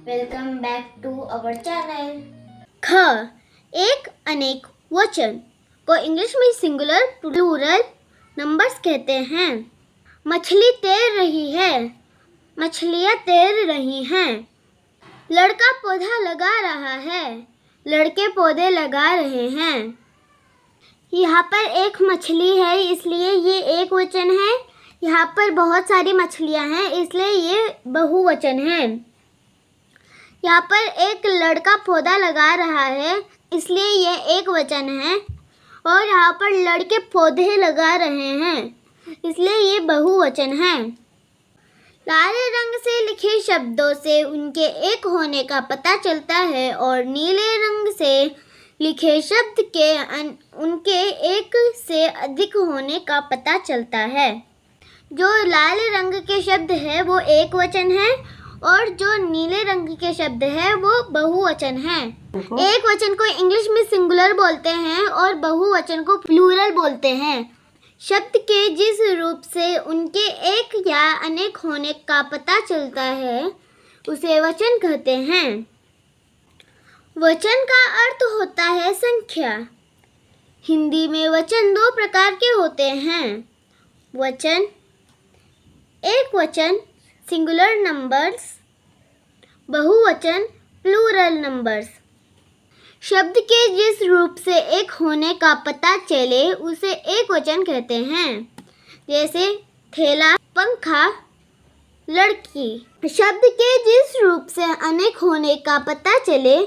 Welcome back to our channel. ख एक अनेक वचन को इंग्लिश में सिंगुलर प्लूरल नंबर्स कहते हैं। मछली तैर रही है, मछलियाँ तैर रही हैं। लड़का पौधा लगा रहा है, लड़के पौधे लगा रहे हैं। यहाँ पर एक मछली है इसलिए ये एक वचन है। यहाँ पर बहुत सारी मछलियाँ हैं इसलिए ये बहुवचन है। यहाँ पर एक लड़का पौधा लगा रहा है इसलिए ये एक वचन है। और यहाँ पर लड़के पौधे लगा रहे हैं इसलिए ये बहुवचन है। लाल रंग से लिखे शब्दों से उनके एक होने का पता चलता है और नीले रंग से लिखे शब्द के उनके एक से अधिक होने का पता चलता है। जो लाल रंग के शब्द है वो एक वचन है और जो नीले रंग के शब्द है वो बहुवचन है। एक वचन को इंग्लिश में सिंगुलर बोलते हैं और बहुवचन को प्लूरल बोलते हैं। शब्द के जिस रूप से उनके एक या अनेक होने का पता चलता है उसे वचन कहते हैं। वचन का अर्थ होता है संख्या। हिंदी में वचन दो प्रकार के होते हैं। वचन एक वचन सिंगुलर नंबर्स, बहुवचन प्लूरल नंबर्स। शब्द के जिस रूप से एक होने का पता चले उसे एक वचन कहते हैं। जैसे थैला, पंखा, लड़की। शब्द के जिस रूप से अनेक होने का पता चले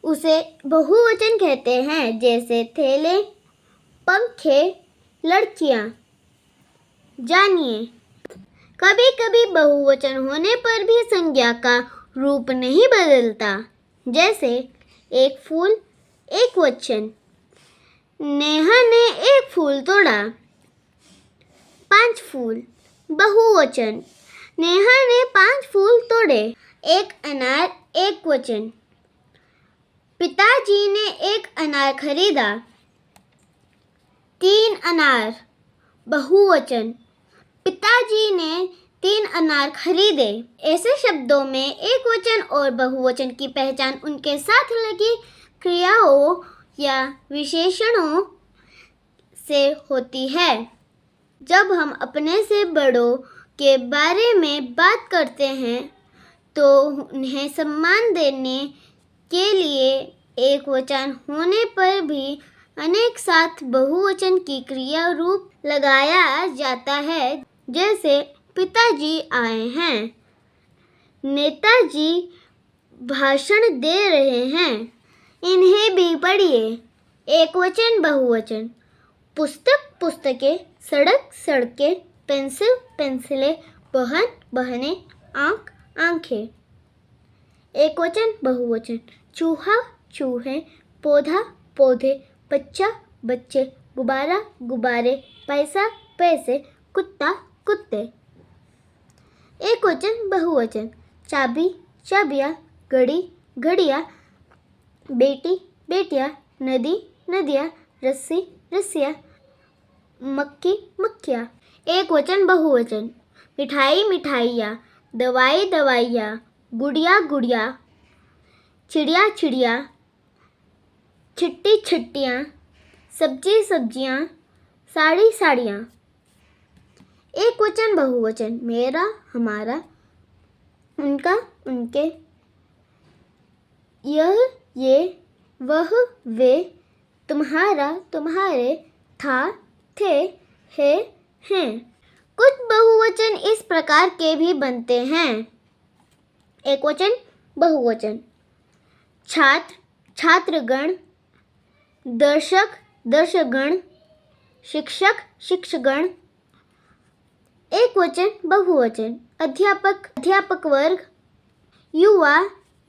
उसे बहुवचन कहते हैं। जैसे थैले, पंखे, लड़कियाँ। जानिए, कभी कभी बहुवचन होने पर भी संज्ञा का रूप नहीं बदलता। जैसे एक फूल, एक वचन। नेहा ने एक फूल तोड़ा। 5 फूल, बहुवचन। नेहा ने 5 फूल तोड़े। एक अनार, एक वचन। पिताजी ने एक अनार खरीदा। 3 अनार, बहुवचन। पिताजी ने 3 अनार खरीदे। ऐसे शब्दों में एक वचन और बहुवचन की पहचान उनके साथ लगी क्रियाओं या विशेषणों से होती है। जब हम अपने से बड़ों के बारे में बात करते हैं तो उन्हें सम्मान देने के लिए एक वचन होने पर भी अनेक साथ बहुवचन की क्रिया रूप लगाया जाता है। जैसे पिताजी आए हैं, नेताजी भाषण दे रहे हैं, इन्हें भी पढ़िए। एक वचन बहुवचन। पुस्तक, पुस्तकें, सड़क, सड़कें, पेंसिल, पेंसिलें, बहन, बहनें, आँख, आँखें। एक वचन बहुवचन। चूहा, चूहे, पौधा, पौधे, बच्चा, बच्चे, गुब्बारा, गुब्बारे, पैसा, पैसे, कुत्ता, कुत्ते। एक वचन बहुवचन। चाबी, चाबियाँ, घड़ी, घड़ियाँ, बेटी, बेटियाँ, नदी, नदियाँ, रस्सी, रस्सियाँ, मक्खी, मक्खियाँ। एक वचन बहुवचन। मिठाई, मिठाइयाँ, दवाई, दवाइयाँ, गुड़िया, गुड़िया, चिड़िया, चिड़िया, छिट्टी, छिट्टियाँ, सब्जी, सब्जियाँ, साड़ी, साड़ियाँ। एक वचन बहुवचन। मेरा, हमारा, उनका, उनके, यह, ये, वह, वे, तुम्हारा, तुम्हारे, था, थे, है, हैं। कुछ बहुवचन इस प्रकार के भी बनते हैं। एक वचन बहुवचन। छात्र, छात्रगण, दर्शक, दर्शकगण, शिक्षक, शिक्षकगण। एक वचन बहुवचन। अध्यापक, अध्यापक वर्ग, युवा,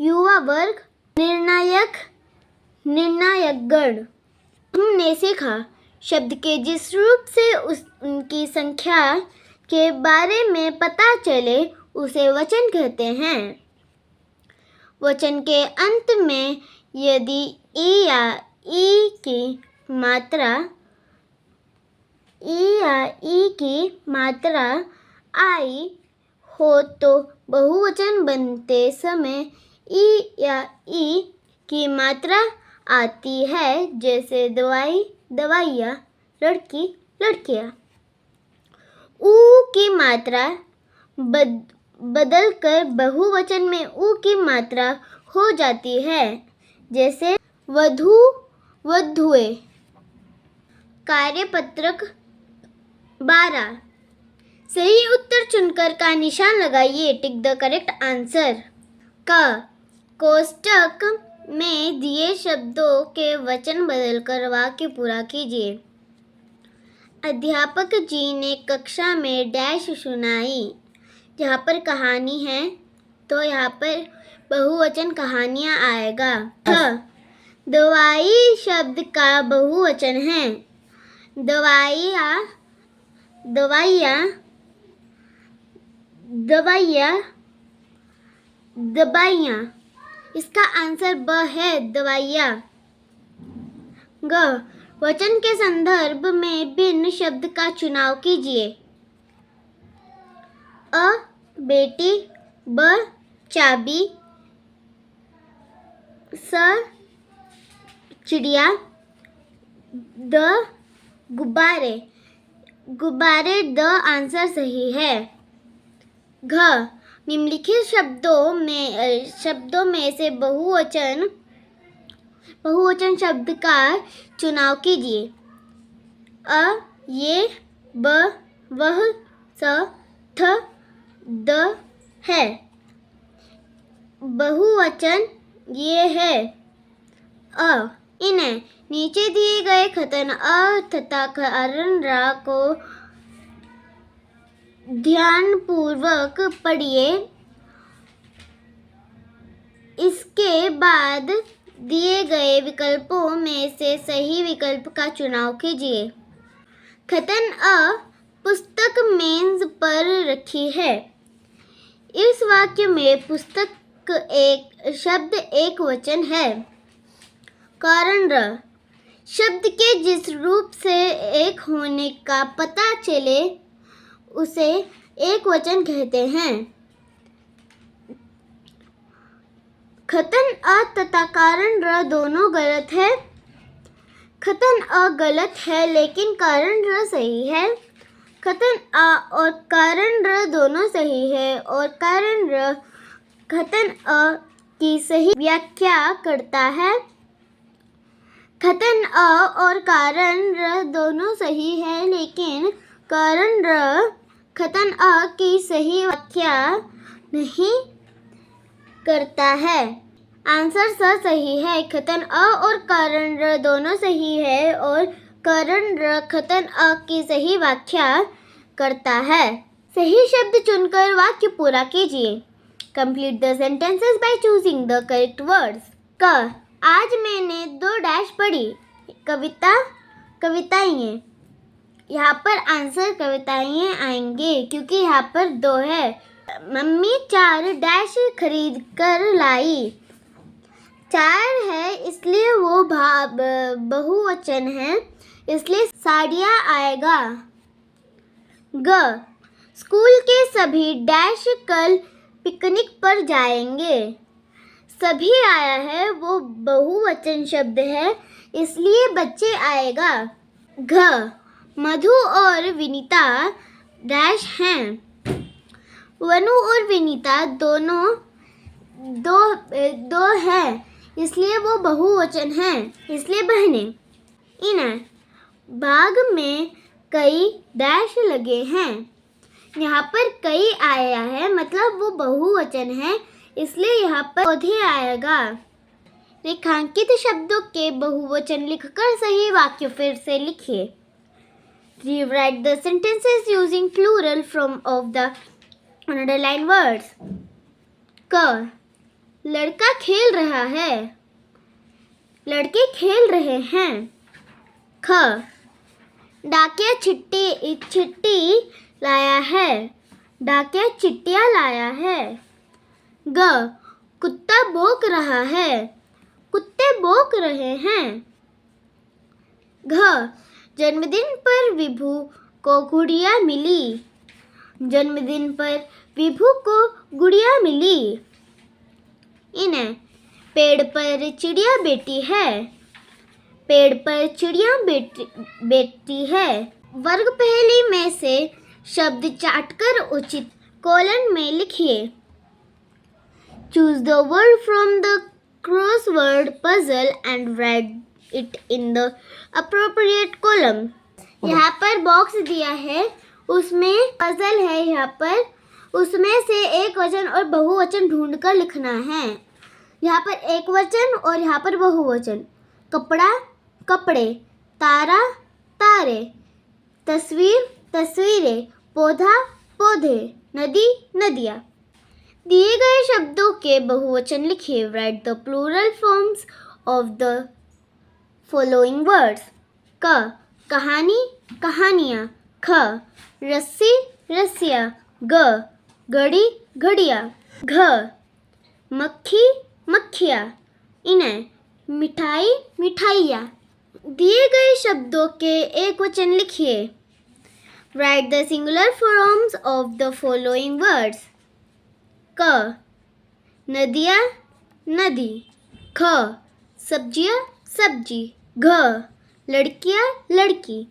युवा वर्ग, निर्णायक, निर्णायकगण। हमने सीखा शब्द के जिस रूप से उनकी संख्या के बारे में पता चले उसे वचन कहते हैं। वचन के अंत में यदि ई या ई की मात्रा आई हो तो बहुवचन बनते समय ई या ई की मात्रा आती है, जैसे दवाई, दवाइयाँ, लड़की, लड़कियाँ। ऊ की मात्रा बदलकर बहुवचन में ऊ की मात्रा हो जाती है, जैसे वधू, वधुए। कार्यपत्रक 12। सही उत्तर चुनकर का निशान लगाइए। Tick the correct answer. क, कोष्टक में दिए शब्दों के वचन बदलकर वाक्य पूरा कीजिए। अध्यापक जी ने कक्षा में डैश सुनाई। यहाँ पर कहानी है तो यहाँ पर बहुवचन कहानियाँ आएगा। दवाई शब्द का बहुवचन है। दवाइयाँ, दवाइयाँ, दवाइयाँ, दवाइयाँ। इसका आंसर ब है, दवाइयाँ। ग, वचन के संदर्भ में भिन्न शब्द का चुनाव कीजिए। अ, बेटी, ब, चाबी, स, चिड़िया, द, गुब्बारे। गुब्बारे द आंसर सही है। घ, निम्नलिखित शब्दों में से बहुवचन शब्द का चुनाव कीजिए। अ, ये, ब, वह, स, थ, द है। बहुवचन ये है। अ, इन्हें नीचे दिए गए कथन अ तथा कारण रा को ध्यानपूर्वक पढ़िए। इसके बाद दिए गए विकल्पों में से सही विकल्प का चुनाव कीजिए। कथन अ, पुस्तक मेज पर रखी है। इस वाक्य में पुस्तक एक शब्द एक वचन है। कारण र, शब्द के जिस रूप से एक होने का पता चले उसे एक वचन कहते हैं। कथन अ तथा कारण र दोनों गलत है। कथन अ गलत है लेकिन कारण र सही है। कथन अ और कारण र दोनों सही है और कारण र कथन अ की सही व्याख्या करता है। कथन अ और कारण र दोनों सही है लेकिन कारण र कथन अ की सही व्याख्या नहीं करता है। आंसर स सही है। कथन अ और कारण र दोनों सही है और कारण र कथन अ की सही व्याख्या करता है। सही शब्द चुनकर वाक्य पूरा कीजिए। Complete the sentences by choosing the correct words. क, आज मैंने 2 डैश पढ़ी। कविता, कविताएं। यहाँ पर आंसर कविताएं आएंगे क्योंकि यहाँ पर 2 है। मम्मी 4 डैश खरीद कर लाई। 4 है इसलिए वो बहुवचन है, इसलिए साड़ियाँ आएगा। ग, स्कूल के सभी डैश कल पिकनिक पर जाएंगे। सभी आया है, वो बहुवचन शब्द है, इसलिए बच्चे आएगा। घ, मधु और विनीता डैश हैं। वनु और विनीता दोनों दो है, इसलिए वो बहुवचन है, इसलिए बहनें। इन बाग में कई डैश लगे हैं। यहाँ पर कई आया है मतलब वो बहुवचन है, इसलिए यहाँ पर पौधे आएगा। रेखांकित शब्दों के बहुवचन लिखकर सही वाक्य फिर से लिखिए। Rewrite the sentences using plural form of the underlined words. क, लड़का खेल रहा है। लड़के खेल रहे हैं। ख, डाकिया चिट्ठी लाया है। डाकिया चिट्ठियाँ लाया है। ग, कुत्ता भौंक रहा है। कुत्ते भौंक रहे हैं। घ, जन्मदिन पर विभू को गुड़िया मिली। जन्मदिन पर विभू को गुड़िया मिली। इन्हें पेड़ पर चिड़िया बैठी है, पेड़ पर चिड़िया बैठती है। वर्ग पहेली में से शब्द चाटकर उचित कॉलन में लिखिए। Choose the word from the crossword puzzle and write it in the appropriate column. यहाँ पर बॉक्स दिया है, उसमें पजल है, यहाँ पर उसमें से एक वचन और बहुवचन ढूंढकर लिखना है। यहाँ पर एक वचन और यहाँ पर बहुवचन। कपड़ा कपड़े, तारा तारे, तस्वीर तस्वीरें, पौधा पौधे, नदी नदियाँ। दिए गए शब्दों के बहुवचन लिखिए। Write the plural forms of the following words. क कहानी कहानियाँ, ख रस्सी रस्सियाँ, ग घड़ी घड़ियाँ, घ मक्खी मक्खियाँ, इन्हें मिठाई मिठाइयाँ। दिए गए शब्दों के एक वचन लिखिए। Write the singular forms of the following words. क नदियाँ नदी, ख सब्जियाँ सब्जी, घ लड़कियाँ लड़की,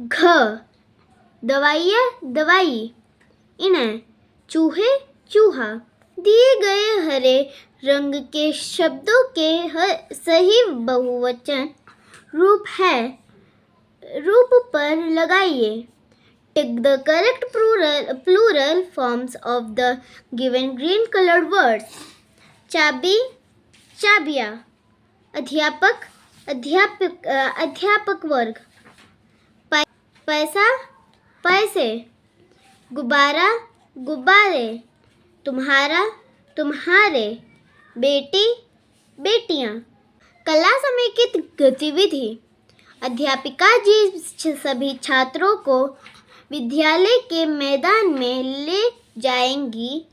घ दवाइयाँ दवाई, इन्हें चूहे चूहा। दिए गए हरे रंग के शब्दों के सही बहुवचन रूप पर लगाइए। Take the correct plural forms of the given green colored words. चाबी चाबियाँ, अध्यापक अध्यापक वर्ग, पैसा पैसे, गुब्बारा गुब्बारे, तुम्हारा तुम्हारे, बेटी बेटियाँ। कला समेकित गतिविधि। अध्यापिका जी सभी छात्रों को विद्यालय के मैदान में ले जाएंगी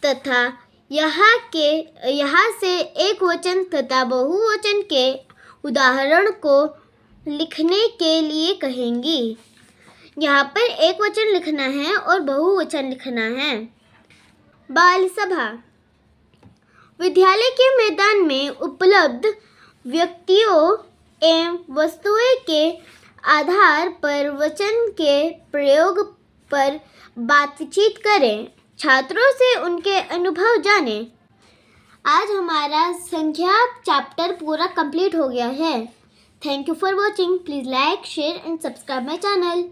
तथा यहाँ से एक वचन तथा बहुवचन के उदाहरण को लिखने के लिए कहेंगी। यहाँ पर एक वचन लिखना है और बहुवचन लिखना है। बाल सभा। विद्यालय के मैदान में उपलब्ध व्यक्तियों एवं वस्तुओं के आधार पर वचन के प्रयोग पर बातचीत करें। छात्रों से उनके अनुभव जानें। आज हमारा संख्या चैप्टर पूरा कंप्लीट हो गया है। Thank you for watching. Please like share and subscribe my channel.